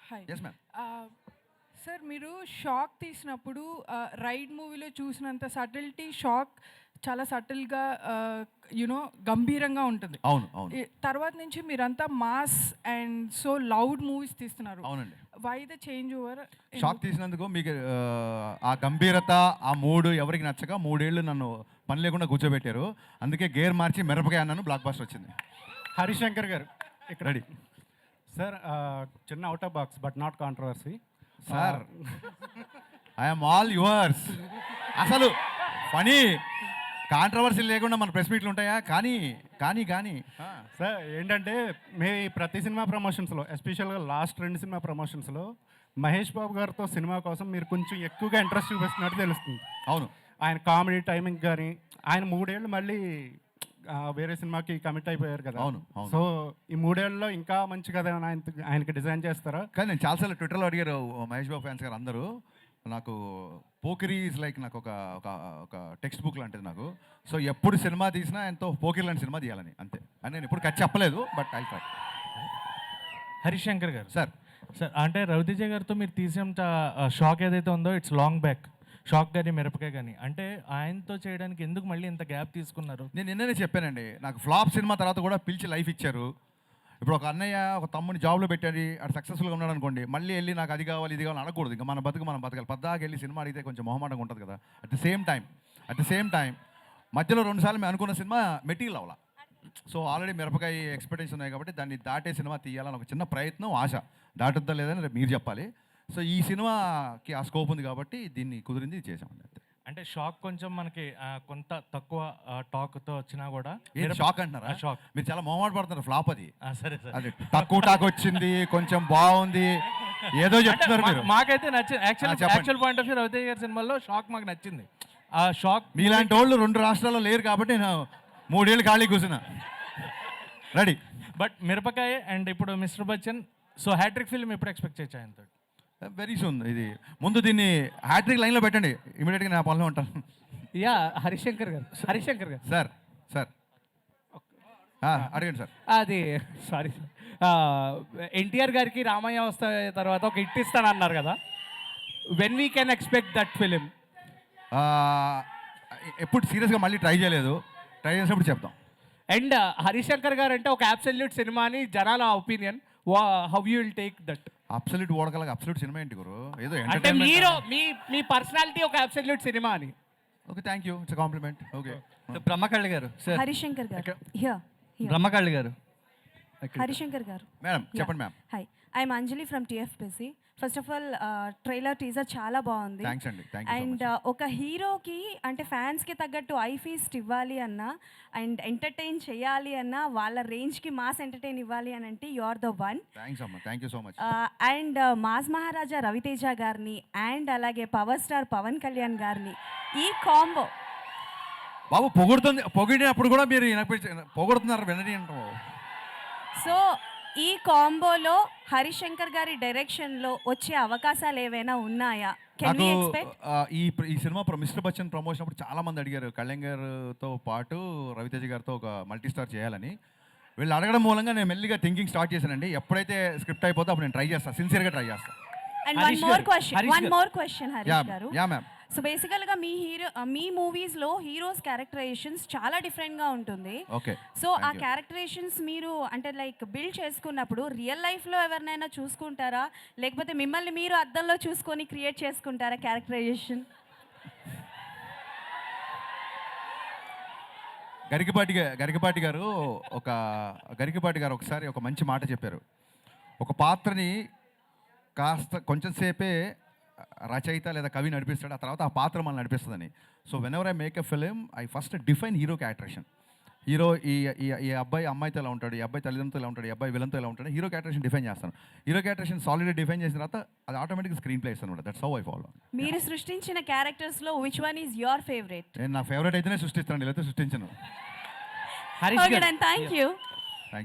Hi yes ma'am. Sir మీరు Shock తీసినప్పుడు Raid మూవీలో చూసినంత సటిల్టీ షాక్ చాలా సటిల్గా యునో గంభీరంగా ఉంటుంది. అవును అవును తర్వాత నుంచి మీరంతా mass and so loud movies తీస్తున్నారు. అవునండి. Why the change over? Shock తీసినందుకు మీకు ఆ గంభీరత ఆ మూడు ఎవరికి నచ్చక 3 ఏళ్ళు నన్ను పని లేకుండా కూర్చోబెట్టారు. అందుకే గేర్ మార్చి మిరపకాయ అన్నాను, బ్లాక్ బస్టర్ వచ్చింది. హరిశంకర్ గారు ఇక్కడ రెడీ సార్. చిన్న out of box but not controversy sir. I'm all yours. అసలు ఫనీ కాంట్రవర్సీ లేకుండా మన ప్రెస్ మీట్లు ఉంటాయా? కానీ కానీ కానీ సార్ ఏంటంటే మీ ప్రతి సినిమా ప్రమోషన్స్లో, ఎస్పెషల్గా లాస్ట్ 2 సినిమా ప్రమోషన్స్లో మహేష్ బాబు గారితో సినిమా కోసం మీరు కొంచెం ఎక్కువగా ఇంట్రెస్ట్ చూపిస్తున్నట్టు తెలుస్తుంది. అవును. ఆయన కామెడీ టైమింగ్ కానీ, ఆయన 3 ఏళ్ళు మళ్ళీ వేరే సినిమాకి కమిట్ అయిపోయారు కదా. అవును, అవును. సో ఈ 3 ఏళ్ళలో ఇంకా మంచి కథ ఆయనకి డిజైన్ చేస్తారా? కానీ నేను చాలాసార్లు ట్విట్టర్లో అడిగారు మహేష్ బాబు ఫ్యాన్స్ గారు అందరూ. నాకు పోకిరీ ఈజ్ లైక్ నాకు ఒక ఒక ఒక టెక్స్ట్ బుక్ లాంటిది నాకు. సో ఎప్పుడు సినిమా తీసినా ఎంతో పోకిరీ లాంటి సినిమా తీయాలని, అంతే అని నేను ఎప్పుడు ఖర్చు చెప్పలేదు. But I try. హరిశంకర్ గారు సార్ సార్, అంటే రవితేజ గారితో మీరు తీసేంత షాక్ ఏదైతే ఉందో ఇట్స్ లాంగ్ బ్యాక్. షాక్ కానీ మిరపకాయ కానీ, అంటే ఆయనతో చేయడానికి ఎందుకు మళ్ళీ ఇంత గ్యాప్ తీసుకున్నారు? నేను నిన్ననే చెప్పానండి, నాకు ఫ్లాప్ సినిమా తర్వాత కూడా పిలిచి లైఫ్ ఇచ్చారు. ఇప్పుడు ఒక అన్నయ్య ఒక తమ్ముని జాబ్లో పెట్టాడు, అటు సక్సెస్ఫుల్గా ఉన్నాడు అనుకోండి, మళ్ళీ వెళ్ళి నాకు అది కావాలి ఇది కావాలి అనకూడదు. ఇంకా మన బతకాలి. పద్దాకి వెళ్ళి సినిమా అడిగితే కొంచెం మొహమాటంగా ఉంటుంది కదా. అట్ ద సేమ్ టైం మధ్యలో 2 సార్లు మేము అనుకున్న సినిమా మెటీరియల్ అవ్వాల. సో ఆల్రెడీ మిరపకాయ ఎక్స్పెక్టేషన్ ఉన్నాయి కాబట్టి దాన్ని దాటే సినిమా తీయాలని ఒక చిన్న ప్రయత్నం, ఆశ. దాటుద్దా లేదని రేపు మీరు చెప్పాలి. సో ఈ సినిమాకి ఆ స్కోప్ ఉంది కాబట్టి దీన్ని కుదిరింది చేసామండి. అంటే షాక్ కొంచెం మనకి కొంత తక్కువ టాక్తో వచ్చినా కూడా షాక్ అంటున్నారా? షాక్ మీరు చాలా మొహమాట పడుతున్నారు. ఫ్లాప్ అది. సరే సరే, అది తక్కువ టాక్ వచ్చింది, కొంచెం బాగుంది, ఏదో చెప్తున్నారు మీరు. మాకైతే నచ్చింది. Actual point of view Raviteja గారి సినిమాలో షాక్ మాకు నచ్చింది. ఆ షాక్ మీలాంటి వాళ్ళు 2 రాష్ట్రాల్లో లేరు కాబట్టి నేను 3 ఏళ్ళు ఖాళీ కూర్చున్నా. రెడీ. బట్ మిరపకాయ అండ్ ఇప్పుడు mister Bachchan, so hat-trick film ఎప్పుడు ఎక్స్పెక్ట్ చేయొచ్చు ఆయనతో? Very soon. ఇది ముందు దీన్ని హ్యాట్రిక్ లైన్లో పెట్టండి, ఇమీడియట్గా నా పనిలో ఉంటాను. యా హరిశంకర్ గారు సార్ అడగండి సార్. అది సారీ ఎన్టీఆర్ గారికి రామయ్య వస్తా తర్వాత ఒక హిట్ ఇస్తానన్నారు కదా, when we can expect that film? ఎప్పుడు సీరియస్గా మళ్ళీ ట్రై చేయలేదు, ట్రై చేసినప్పుడు చెప్తాం. అండ్ హరిశంకర్ గారు అంటే ఒక అబ్సల్యూట్ సినిమా అని జనాల opinion, how you will take that? Absolute ఓడకలాగా అబ్సల్యూట్ సినిమా ఏంటి గురు? ఏదో అంటే మీరు మీ పర్సనాలిటీ ఒక అబ్సల్యూట్ సినిమా అని. Okay, thank you, it's compliment. Okay. బ్రహ్మకళ్ళి గారు సార్. హరిశంకర్ గారు బ్రహ్మకళ్ళి గారు. హరిశంకర్ గారు మేడం చెప్పండి. Ma'am hi, I'm Anjali from TFPC. First of all trailer teaser చాలా బాగుంది. థ్యాంక్స్ అండి. Thank you. అండ్ ఒక హీరోకి అంటే ఫ్యాన్స్కి తగ్గట్టు ఐ ఫీస్ట్ ఇవ్వాలి అన్నా అండ్ ఎంటర్టైన్ చేయాలి అన్నా వాళ్ళ రేంజ్కి మాస్ ఎంటర్టైన్ ఇవ్వాలి అని అంటే you are the one. Thanks అమ్మా, thank you so much. And mass Maharaja Ravi Teja గారిని అండ్ అలాగే పవర్ స్టార్ పవన్ కళ్యాణ్ గారిని ఈ కాంబో బాబు పొగిడినప్పుడు కూడా మీరు పొగుడుతున్నారు, వినని అంటారు. సో ఈ కాంబోలో హరిశంకర్ గారి డైరెక్షన్లో వచ్చే అవకాశాలు ఏవైనా ఉన్నాయా? Can we expect? ఈ సినిమా మిస్టర్ బచ్చన్ ప్రమోషన్ అప్పుడు చాలా మంది అడిగారు కళ్యాణ్ గారితో పాటు రవితేజ గారితో ఒక మల్టీ స్టార్ చేయాలని. వీళ్ళు అడగడం మూలంగా నేను మెల్లిగా థింకింగ్ స్టార్ట్ చేశానండి. ఎప్పుడైతే స్క్రిప్ట్ అయిపోతే అప్పుడు నేను ట్రై చేస్తాను, సిన్సియర్గా ట్రై చేస్తాను. And one more question Harish గారు. Yeah ma'am. సో బేసికల్గా మీ మూవీస్లో హీరోస్ క్యారెక్టరైజేషన్స్ చాలా డిఫరెంట్గా ఉంటుంది. ఓకే. సో ఆ క్యారెక్టరైజేషన్స్ మీరు అంటే లైక్ బిల్డ్ చేసుకున్నప్పుడు రియల్ లైఫ్లో ఎవరినైనా చూసుకుంటారా, లేకపోతే మిమ్మల్ని మీరు అద్దంలో చూసుకొని క్రియేట్ చేసుకుంటారా క్యారెక్టరైజేషన్? గరికపాటి గారు ఒకసారి ఒక మంచి మాట చెప్పారు. ఒక పాత్రని కాస్త కొంచెం సేపే రచయిత లేదా కవి నడిపిస్తాడు, ఆ తర్వాత ఆ పాత్ర మనల్ని నడిపిస్తుందని. So whenever I make a film I first define hero characterisation. Hero ఈ అబ్బాయి అమ్మాయితో ఎలా ఉంటాడు, ఈ అబ్బాయి తల్లిదండ్రులతో ఎలా ఉంటాడు, ఈ అబ్బాయి విలన్తో ఎలా ఉంటాడు, హీరో క్యారెక్టరేషన్ డిఫైన్ చేస్తాను. హీరో క్యారెక్టరేషన్ సాలిడ్గా డిఫైన్ చేసిన తర్వాత అది ఆటోమేటిక్గా స్క్రీన్ ప్లే ఇస్తాను అనమాట. That's how I follow. మీరు సృష్టించిన క్యారెక్టర్స్లో which one is your favourite? నేను నా ఫేవరెట్ అయితేనే సృష్టిస్తాను, లేకపోతే సృష్టించను. హరీష్ గారు, థ్యాంక్ యూ.